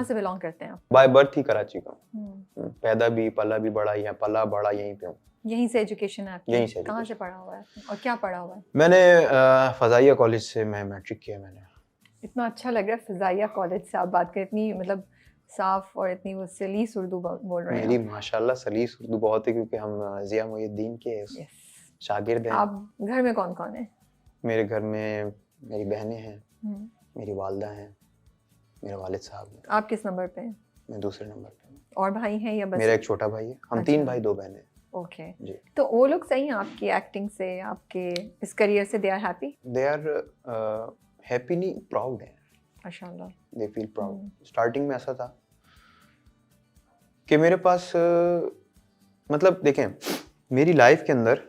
कहाँ से बिलोंग करते हैं आप? बाय बर्थ ही कराची का हूँ, पैदा भी पला भी बड़ा यहाँ, पला बड़ा यहीं पे हूँ। यहीं से एजुकेशन है आपकी? यहीं से कहाँ से education। पढ़ा हुआ है और क्या पढ़ा हुआ है? मैंने फजाइया कॉलेज से मैं मैट्रिक किया मैंने। इतना अच्छा लग रहा है फिजाइया कॉलेज से आप बात करें, इतनी मतलब साफ और इतनी वो सलीस उर्दू बोल रहे हैं मेरी माशाल्लाह सलीस उर्दू बहुत है, क्योंकि हम ज़िया मुहिद्दीन के यस। शागिर्द हैं। आप घर में कौन कौन है? मेरे घर में मेरी बहनें हैं, मेरी वालदा हैं, मेरे वालिद साहब हैं। आप किस नंबर पे हैं? मैं दूसरे नंबर पे हूँ। और भाई हैं या बस? मेरा एक छोटा भाई है, हम अच्छा। 3 भाई 2 बहनें। ओके जी। तो वो लोग सही हैं आपकी एक्टिंग से, आपके इस करियर से? They are happy? They are happy नहीं, प्राउड है। माशाल्लाह। They feel proud. स्टार्टिंग में ऐसा था कि मेरे पास मतलब देखें, मेरी लाइफ के अंदर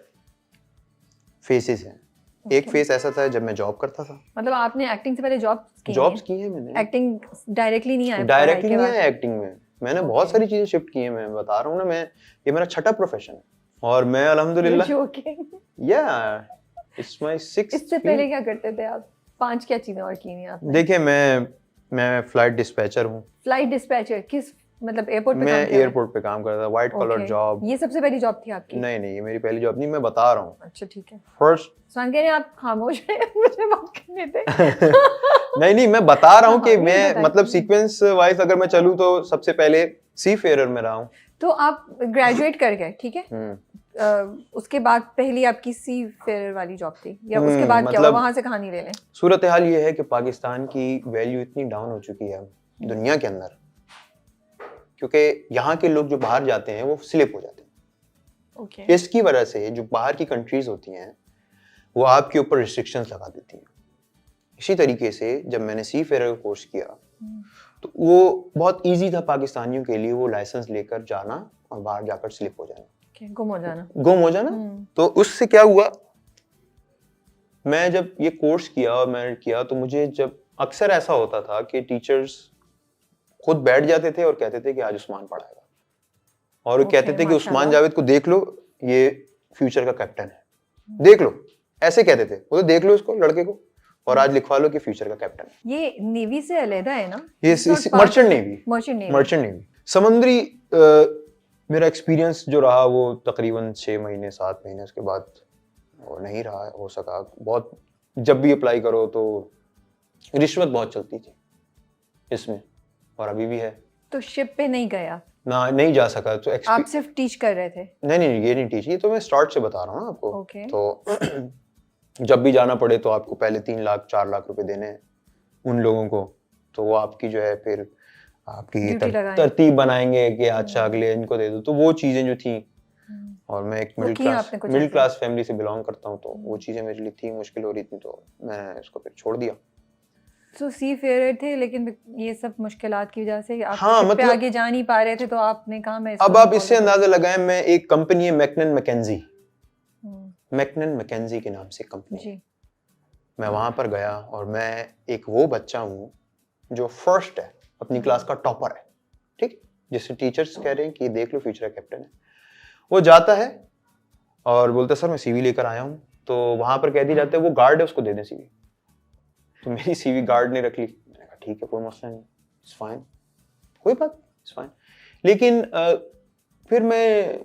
फेसेस हैं। एक फेस ऐसा था जब मैं जॉब करता था। मतलब आपने एक्टिंग से पहले जॉब्स की है मैंने। एक्टिंग डायरेक्टली नहीं आया? डायरेक्टली नहीं आया एक्टिंग में। मैंने बहुत सारी चीजें शिफ्ट की हैं, मैं बता रहा हूँ ना, मैं ये मेरा छठा प्रोफेशन है और मैं अल्हम्दुलिल्लाह या इट्स माय 6th। इससे पहले क्या करते थे आप? 5 क्या चीजें और की नहीं आपने? देखिए मैं फ्लाइट डिस्पैचर हूँ। फ्लाइट डिस्पैचर किस मतलब एयरपोर्ट पे? मैं काम किया? एयरपोर्ट पे काम करता था, व्हाइट कॉलर जॉब। ये सबसे पहली जॉब थी आपकी? नहीं ये मेरी पहली जॉब नहीं, मैं बता रहा हूँ। अच्छा ठीक है। फर्स्ट सुन के आप खामोश हैं, मुझे बात करने दे। नहीं मैं बता रहा हूँ कि नहीं, मैं बताइए। मतलब सीक्वेंस वाइज अगर मैं चलूँ तो सबसे पहले सी फेयर में रहा हूँ। तो आप ग्रेजुएट कर गए, ठीक है। उसके बाद पहली आपकी सी फेयर वाली जॉब थी या उसके बाद क्या हुआ? वहां से कहानी ले लें। सूरत हाल ये है कि पाकिस्तान की वैल्यू इतनी डाउन हो चुकी है दुनिया के अंदर, क्योंकि यहाँ के लोग जो बाहर जाते हैं वो स्लिप हो जाते हैं। okay. इसकी वजह से जो बाहर की कंट्रीज होती हैं वो आपके ऊपर रिस्ट्रिक्शंस लगा देती हैं। इसी तरीके से जब मैंने सी फेयर का कोर्स किया तो वो बहुत इजी था पाकिस्तानियों के लिए, वो लाइसेंस लेकर जाना और बाहर जाकर स्लिप हो जाना, गुम हो जाना। तो उससे क्या हुआ, मैं जब ये कोर्स किया और मैंने किया तो मुझे जब अक्सर ऐसा होता था कि टीचर्स खुद बैठ जाते थे और कहते थे कि आज उस्मान पढ़ाएगा, और वो कहते थे कि उस्मान जावेद को देख लो, ये फ्यूचर का कैप्टन है, देख लो, ऐसे कहते थे वो, तो देख लो उसको लड़के को और आज लिखवा लो कि फ्यूचर का कैप्टन है। ये नेवी से अलग है ना? ये मर्चेंट नेवी समुद्री। मेरा एक्सपीरियंस जो रहा वो तकरीबन 6 महीने 7 महीने, उसके बाद वो नहीं रहा हो सका। बहुत जब भी अप्लाई करो तो रिश्वत बहुत चलती थी इसमें, और अभी भी है। तो शिप पे नहीं गया ना, नहीं जा सका। तो आप सिर्फ टीच कर रहे थे? नहीं ये नहीं टीच, ये तो मैं स्टार्ट से बता रहा हूँ आपको। तो जब भी जाना पड़े तो आपको पहले 3 लाख 4 लाख रुपए देने हैं उन लोगों को, तो वो आपकी जो है फिर आपकी तरतीब बनाएंगे कि अच्छा अगले इनको दे दो, तो वो चीजें जो थी। और मैं एक मिडिल क्लास फैमिली से बिलोंग करता हूँ, तो वो चीजें मेरे लिए थी, मुश्किल हो रही थी, तो मैंने इसको फिर छोड़ दिया। तो सी फेयर थे, लेकिन ये सब मुश्किलात की वजह से आप मतलब आगे जा नहीं पा रहे थे, तो आपने कहा मैं अब आप इससे अंदाजा लगाएं, मैं एक कंपनी है मैकनन मैकेंजी के नाम से कंपनी, मैं वहां पर गया और मैं एक वो बच्चा हूँ जो फर्स्ट है अपनी क्लास का, टॉपर है, ठीक, जिससे टीचर्स कह रहे हैं कि देख लो फ्यूचर कैप्टन है। वो जाता है और बोलता है सर मैं सीवी लेकर आया हूँ, तो वहां पर कह दी जाता है वो गार्ड है उसको दे दें सीवी। तो मेरी सीवी गार्ड ने रख ली। मैंने कहा ठीक है कोई मसला नहीं, इट्स फाइन, कोई बात इट्स फाइन। लेकिन फिर मैं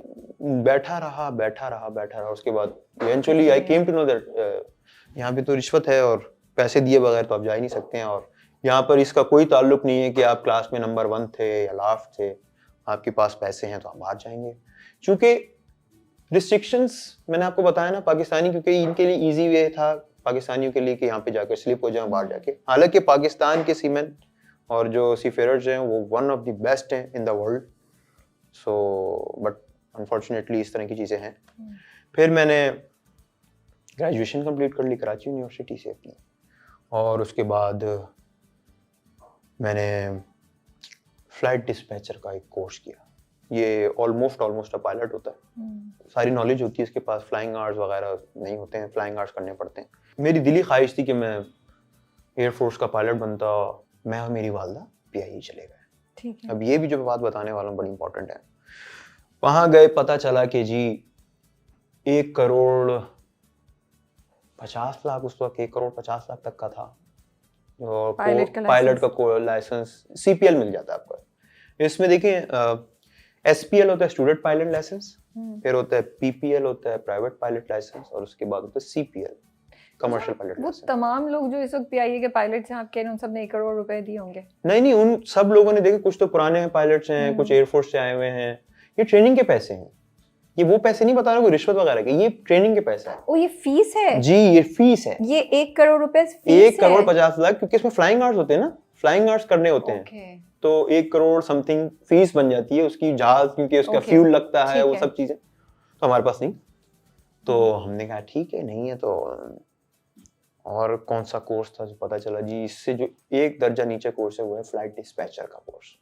बैठा रहा। उसके बाद eventually I came to know that यहाँ पे तो रिश्वत है और पैसे दिए बगैर तो आप जा ही नहीं सकते हैं, और यहाँ पर इसका कोई ताल्लुक नहीं है कि आप क्लास में नंबर 1 थे या लास्ट थे, आपके पास पैसे हैं तो आप बाहर जाएंगे। क्योंकि रिस्ट्रिक्शंस मैंने आपको बताया ना, पाकिस्तानी, क्योंकि इनके लिए इजी वे था पाकिस्तानियों के लिए कि यहाँ पे जाकर स्लिप हो जाए बाहर जाके। हालांकि पाकिस्तान के सीमेन और जो सीफेयरर्स हैं वो वन ऑफ द बेस्ट हैं in the world, so but unfortunately इस तरह की चीज़ें हैं। फिर मैंने ग्रेजुएशन कंप्लीट कर ली कराची यूनिवर्सिटी से अपनी, और उसके बाद मैंने फ्लाइट डिस्पैचर का एक कोर्स किया। ये ऑलमोस्ट अ पायलट होता है, सारी नॉलेज होती है इसके पास, फ्लाइंग आवर्स वगैरह नहीं होते हैं, फ्लाइंग आवर्स करने पड़ते हैं। मेरी दिली ख्वाहिश थी कि मैं एयरफोर्स का पायलट बनता, मैं और मेरी वालदा PIE चले गए। ठीक है। अब ये भी जो बात बताने वाला हूँ बड़ी इंपॉर्टेंट है। वहां गए, पता चला कि जी 1 करोड़ 50 लाख, उस वक्त 1 करोड़ 50 लाख तक का था, और पायलट का लाइसेंस CPL मिल जाता है इसमें देखिए SPL होता है स्टूडेंट पायलट लाइसेंस, फिर होता है PPL होता है प्राइवेट पायलट लाइसेंस, और उसके बाद होता है CPL कमर्शियल पायलट वो लाइसेंस। तमाम लोग जो इस वक्त PIA के पायलट्स हैं आप कह रहे हैं उन सब ने 1 करोड़ रुपए दिए होंगे? नहीं, उन सब लोगों ने देखे, कुछ तो पुराने पायलट्स हैं, कुछ एयरफोर्स से आए हुए हैं, ये ट्रेनिंग के पैसे हैं, ये वो पैसे नहीं बता रहा कोई रिश्वत वगैरह के, ये ट्रेनिंग के पैसा है। ओ ये फीस है? जी ये फीस है, ये 1 करोड़ रुपए फीस 1 करोड़ 50 लाख, क्योंकि इसमें फ्लाइंग आवर्स होते हैं ना, फ्लाइंग आवर्स करने होते हैं, तो 1 करोड़ समथिंग फीस बन जाती है उसकी, जहाज क्योंकि उसका फ्यूल लगता है, वो सब चीजें तो हमारे पास नहीं। तो हमने कहा ठीक है, नहीं है तो और कौन सा कोर्स था जो पता चला जी, इससे जो 1 दर्जा नीचे कोर्स है वो है फ्लाइट डिस्पैचर का कोर्स।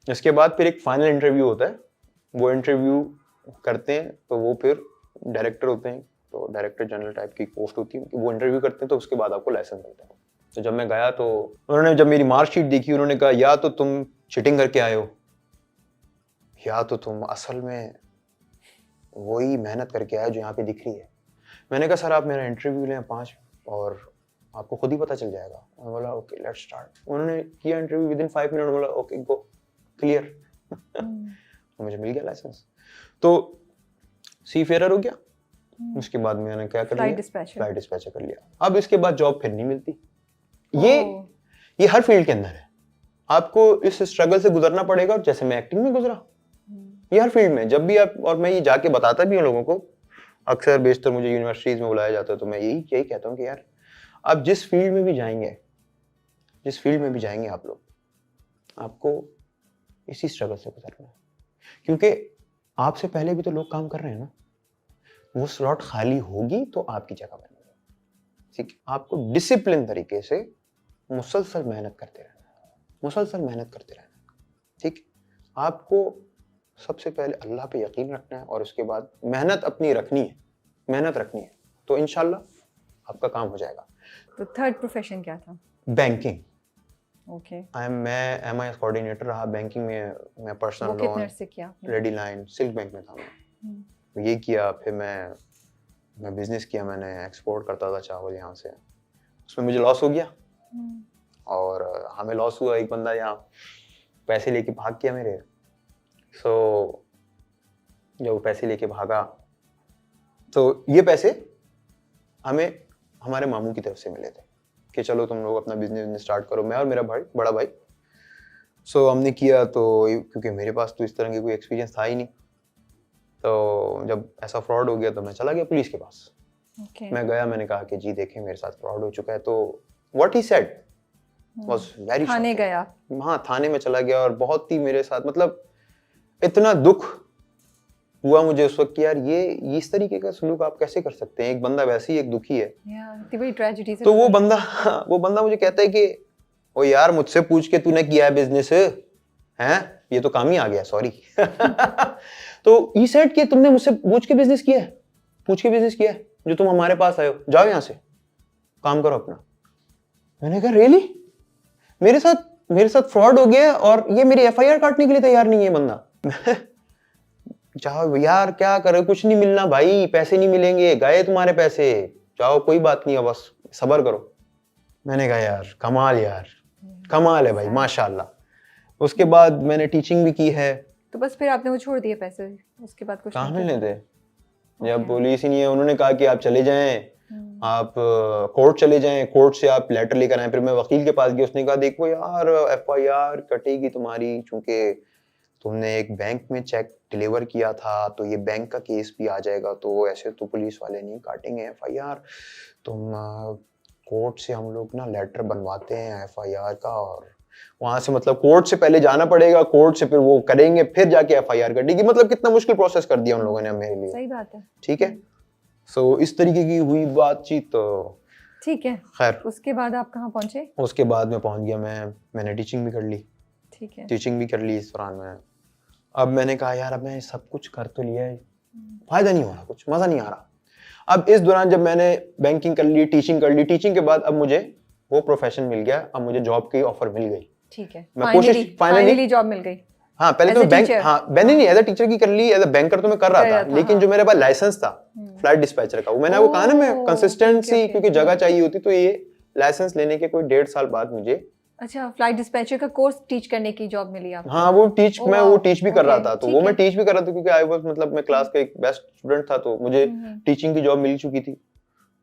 इसके बाद फिर एक फाइनल इंटरव्यू होता है, वो इंटरव्यू करते हैं तो वो फिर डायरेक्टर होते हैं, तो डायरेक्टर जनरल टाइप की पोस्ट होती है, वो इंटरव्यू करते हैं तो उसके बाद आपको लाइसेंस मिलता है। तो जब मैं गया तो उन्होंने जब मेरी मार्कशीट देखी, उन्होंने कहा या तो तुम चीटिंग करके आए हो, या तो तुम असल में वही मेहनत करके आए जो यहाँ पे दिख रही है। मैंने कहा सर आप मेरा इंटरव्यू लें 5 और आपको खुद ही पता चल जाएगा। उन्होंने बोला ओके लेट्स स्टार्ट। उन्होंने किया इंटरव्यू, विद इन 5 मिनट बोला ओके गो क्लियर। तो मुझे मिल गया लाइसेंस, तो सी फेयर हो गया। उसके बाद मैंने क्या कर लिया, फ्लाइट डिस्पैचर कर लिया। अब इसके बाद जॉब फिर नहीं मिलती। ये हर फील्ड के अंदर है, आपको इस स्ट्रगल से गुजरना पड़ेगा, जैसे मैं एक्टिंग में गुजरा, ये हर फील्ड में जब भी आप, और मैं ये जाके बताता भी हूँ लोगों को, अक्सर बेशतर मुझे यूनिवर्सिटीज में बुलाया जाता है, तो मैं यही कहता हूँ कि यार आप जिस फील्ड में भी जाएंगे आप लोग, आपको इसी स्ट्रगल से गुजरना है, क्योंकि आपसे पहले भी तो लोग काम कर रहे हैं ना, वो स्लॉट खाली होगी तो आपकी जगह बनेगी। ठीक है, आपको डिसिप्लिन तरीके से मुसलसल मेहनत करते रहना, ठीक। आपको सबसे पहले अल्लाह पे यकीन रखना है और उसके बाद मेहनत रखनी है, तो इंशाल्लाह आपका काम हो जाएगा। तो थर्ड प्रोफेशन क्या था? बैंकिंग। ओके। मैं MIS कोऑर्डिनेटर रहा बैंकिंग में। मैं पर्सनल लोन, कितने से किया? रेडी लाइन, सिल्क बैंक में था मैं। ये किया, फिर मैं बिजनेस किया, मैंने एक्सपोर्ट करता था चावल यहाँ से, उसमें मुझे लॉस हो गया और हमें लॉस हुआ। एक बंदा यहाँ पैसे लेके भाग गया मेरे, जब वो पैसे लेके भागा तो ये पैसे हमें हमारे मामू की तरफ से मिले थे कि चलो तुम लोग अपना बिजनेस स्टार्ट करो, मैं और मेरा भाई, बड़ा भाई। हमने किया, तो क्योंकि मेरे पास तो इस तरह की कोई एक्सपीरियंस था ही नहीं, तो जब ऐसा फ्रॉड हो गया तो मैं चला गया पुलिस के पास। मैं गया, मैंने कहा कि जी देखें मेरे साथ फ्रॉड हो चुका है। तो what he said was very, थाने गया? हाँ, थाने में चला गया और बहुत ही मेरे साथ, मतलब इतना दुख हुआ मुझे उस वक्त कि यार ये इस तरीके का सलूक आप कैसे कर सकते हैं, एक बंदा वैसे ही एक दुखी है। इतनी बड़ी ट्रेजेडी से। तो वो बंदा मुझे कहता है कि ओ यार मुझसे पूछ के तूने किया है बिजनेस हैं, ये तो काम ही आ गया, सॉरी। तो ही सेड कि तुमने मुझसे पूछ के बिजनेस किया है, जो तुम हमारे पास आए हो, जाओ यहाँ से काम करो अपना। मैंने कहा रियली, मेरे साथ फ्रॉड हो गया और ये मेरी FIR काटने के लिए तैयार नहीं है बंदा। जाओ यार, क्या करे, कुछ नहीं मिलना भाई, पैसे नहीं मिलेंगे, गए तुम्हारे पैसे, जाओ कोई बात नहीं है, बस सब्र करो। मैंने कहा यार कमाल है भाई, माशाल्लाह। उसके बाद मैंने टीचिंग भी की है। तो बस फिर आपने वो छोड़ दिए पैसे, उसके बाद कुछ कहाँ मिलने थे, जब पुलिस ही नहीं है। उन्होंने कहा कि आप चले जाएं, आप कोर्ट चले जाएं, कोर्ट से आप लेटर लेकर आए। फिर मैं वकील के पास गया, उसने कहा देखो यार FIR कटेगी तुम्हारी, चूंकि तुमने एक बैंक में चेक डिलीवर किया था, तो ये बैंक का केस भी आ जाएगा, तो ऐसे तो पुलिस वाले नहीं काटेंगे FIR। तुम कोर्ट से हम लोग ना लेटर बनवाते हैं FIR का, और वहां से मतलब कोर्ट से पहले जाना पड़ेगा, कोर्ट से फिर वो करेंगे, फिर जाके FIR कटेगी। मतलब कितना मुश्किल प्रोसेस कर दिया उन लोगों ने मेरे लिए। सही बात है, ठीक है। इस तरीके की हुई बातचीत। तो ठीक है, खैर उसके बाद आप कहाँ पहुंचे? उसके बाद मैं पहुंच गया, मैंने टीचिंग भी कर ली। ठीक है, टीचिंग भी कर ली इस दौरान में। अब मैंने कहा यार अब मैं सब कुछ कर तो लिया है, फायदा नहीं हो रहा, कुछ मजा नहीं आ रहा। अब इस दौरान जब मैंने बैंकिंग कर ली, टीचिंग कर ली, टीचिंग के बाद अब मुझे वो प्रोफेशन मिल गया, अब मुझे जॉब की ऑफर मिल गई। ठीक है, मैं कोशिश फाइनली जॉब मिल गई। हाँ, पहले तो बैंक, मैंने नहीं एज अ टीचर की कर ली, एज अ बैंकर तो मैं कर रहा था, लेकिन जो मेरे पास लाइसेंस था फ्लाइट डिस्पैचर का, वो मैंने आपको कहा ना, मैं कंसिस्टेंसी क्योंकि जगह चाहिए होती, तो ये लाइसेंस लेने के कोई 1.5 साल बाद मुझे अच्छा, फ्लाइट डिस्पैचर का कोर्स टीच करने की जॉब मिली आपको? हाँ वो टीच मैं वो टीच भी कर रहा था, तो वो मैं ठीक है। टीच भी कर रहा था क्योंकि आई वाज मतलब मैं क्लास का एक बेस्ट स्टूडेंट था, तो मुझे टीचिंग की जॉब मिल चुकी थी।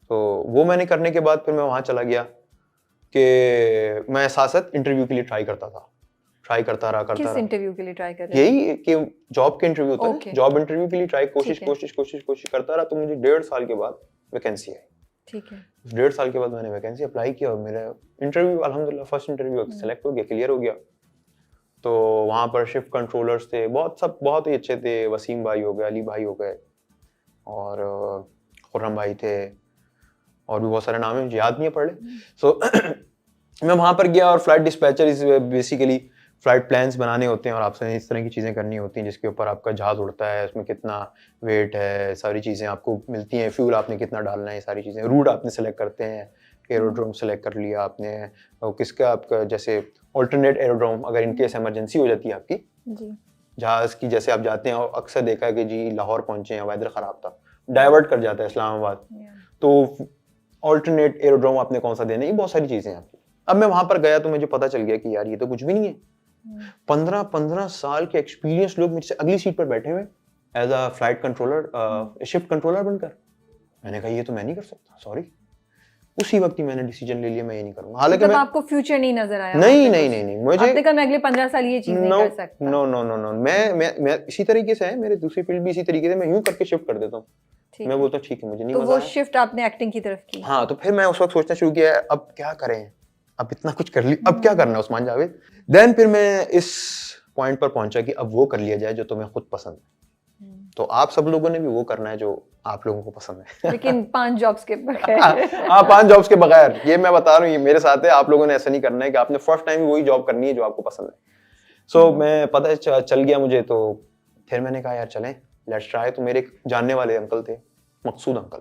तो वो मैंने करने के बाद फिर मैं वहां चला गया कि मैं साथ-साथ इंटरव्यू के लिए ट्राई करता था, ट्राई करता रहा। किस इंटरव्यू के लिए ट्राई कर रहे थे? यही कि जॉब के इंटरव्यू होता है, जॉब इंटरव्यू के लिए ट्राई कोशिश करता रहा, तो मुझे 1.5 साल के बाद वैकेंसी आई। ठीक है। 1.5 साल के बाद मैंने वैकेंसी अप्लाई किया और मेरा इंटरव्यू अल्हम्दुलिल्लाह फर्स्ट इंटरव्यू सेलेक्ट हो गया, क्लियर हो गया। तो वहाँ पर शिफ्ट कंट्रोलर्स थे, बहुत ही अच्छे थे, वसीम भाई हो गए, अली भाई हो गए और खुर्रम भाई थे और भी बहुत सारे नाम हैं मुझे याद नहीं है पढ़े। सो मैं वहाँ पर गया और flight dispatcher is basically flight plans बनाने होते हैं और आपसे इस तरह की चीज़ें करनी होती हैं जिसके ऊपर आपका जहाज उड़ता है, उसमें कितना वेट है, सारी चीज़ें आपको मिलती हैं, फ्यूल आपने कितना डालना है, सारी चीज़ें, रूट आपने सेलेक्ट करते हैं, एरोड्रोम सेलेक्ट कर लिया आपने, और किसका आपका जैसे ऑल्टरनेट एरोड्रोम अगर इनकेस इमरजेंसी हो जाती है आपकी जी। जहाज़ की, जैसे आप जाते हैं और अक्सर देखा है कि जी लाहौर पहुंचे हैं, वेदर ख़राब था, डाइवर्ट कर जाता है इस्लामाबाद, तो ऑल्टरनेट एरोड्रोम आपने कौन सा देना है, ये बहुत सारी चीज़ें हैं आपकी। अब मैं वहाँ पर गया तो मुझे पता चल गया कि यार ये तो कुछ भी नहीं है। 15 साल के एक्सपीरियंस लोग मुझसे अगली सीट पर बैठे हुए as a flight controller, shift controller बनकर। मैंने कहा ये तो मैं नहीं कर सकता, सॉरी। उसी वक्त ही मैंने डिसीजन ले लिया मैं ये नहीं करूंगा। हालांकि मतलब आपको फ्यूचर नहीं नजर आया? नहीं मुझे आपने कहा मैं अगले 15 साल ये चीज नहीं कर सकता। नो मैं इसी तरीके से है, मेरे दूसरी फील्ड भी इसी तरीके से, मैं यूं करके शिफ्ट कर देता हूँ। मैं बोलता हूँ ठीक है मुझे नहीं मजा तो वो शिफ्ट आपने एक्टिंग की तरफ की? हाँ, तो फिर मैं उस वक्त सोचना शुरू किया अब क्या करें, अब इतना कुछ कर लिया, अब क्या करना है उस्मान जावेद। देन फिर मैं इस पॉइंट पर पहुंचा कि अब वो कर लिया जाए जो तुम्हें खुद पसंद है। तो आप सब लोगों ने भी वो करना है जो आप लोगों को पसंद है। लेकिन 5 जॉब्स के बगैर। हाँ 5 जॉब्स के बगैर, ये मैं बता रहा हूँ, ये मेरे साथ है। आप लोगों ने ऐसा नहीं करना है कि आपने फर्स्ट टाइम वही जॉब करनी है जो आपको पसंद है। सो मैं पता चल गया मुझे, तो फिर मैंने कहा यार चलें लेट्स ट्राई। तो मेरे एक जानने वाले अंकल थे, मकसूद अंकल,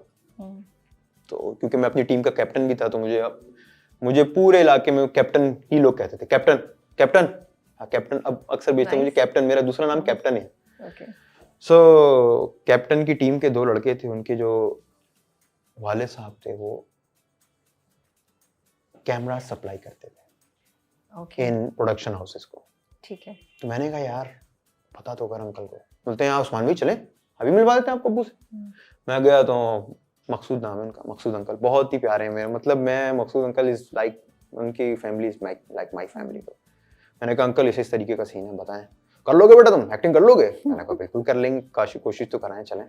तो क्योंकि मैं अपनी टीम का कैप्टन भी था तो मुझे पूरे इलाके में कैप्टन ही लोग कहते थे, कैप्टन। हाँ कैप्टन, अब अक्सर बेचते मुझे कैप्टन, मेरा दूसरा नाम कैप्टन है। सो कैप्टन की टीम के 2 लड़के थे, उनके जो वाले साहब थे वो कैमरा सप्लाई करते थे इन प्रोडक्शन हाउसेस को। ठीक है। तो मैंने कहा यार पता तो कर अंकल को। बोलते हैं उस्मान भाई चले अभी मिलवा देते हैं आपको अब्बू से। मैं गया तो मकसूद नाम है उनका, मकसूद अंकल बहुत ही प्यारे हैं मेरे, मतलब मैं मकसूद अंकल इज लाइक, उनकी family is like my family. तो मैंने कहा अंकल इस तरीके का सीन है, बताएं कर लोगे बेटा, तुम एक्टिंग कर लोगे? मैंने कहा बिल्कुल कर लेंगे, कोशिश तो कराएं, चलें।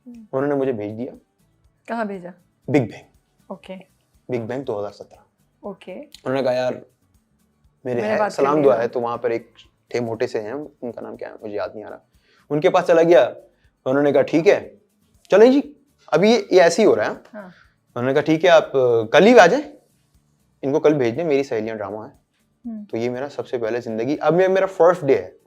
उन्होंने मुझे भेज दिया। कहाँ भेजा? Big bang. Okay. Big bang 2017। Okay. उन्होंने कहा यार मेरे है सलाम दुआ है, तो वहां पर एक थे मोटे से हैं, उनका नाम क्या है मुझे याद नहीं आ रहा, उनके पास चला गया। उन्होंने कहा ठीक है चलें जी, अभी ये ऐसे ही हो रहा है। हाँ। उन्होंने कहा ठीक है आप कल ही आ जाएं, इनको कल भेज दें, मेरी सहेलियां ड्रामा है। तो ये मेरा सबसे पहले जिंदगी, अब मेरा फर्स्ट डे है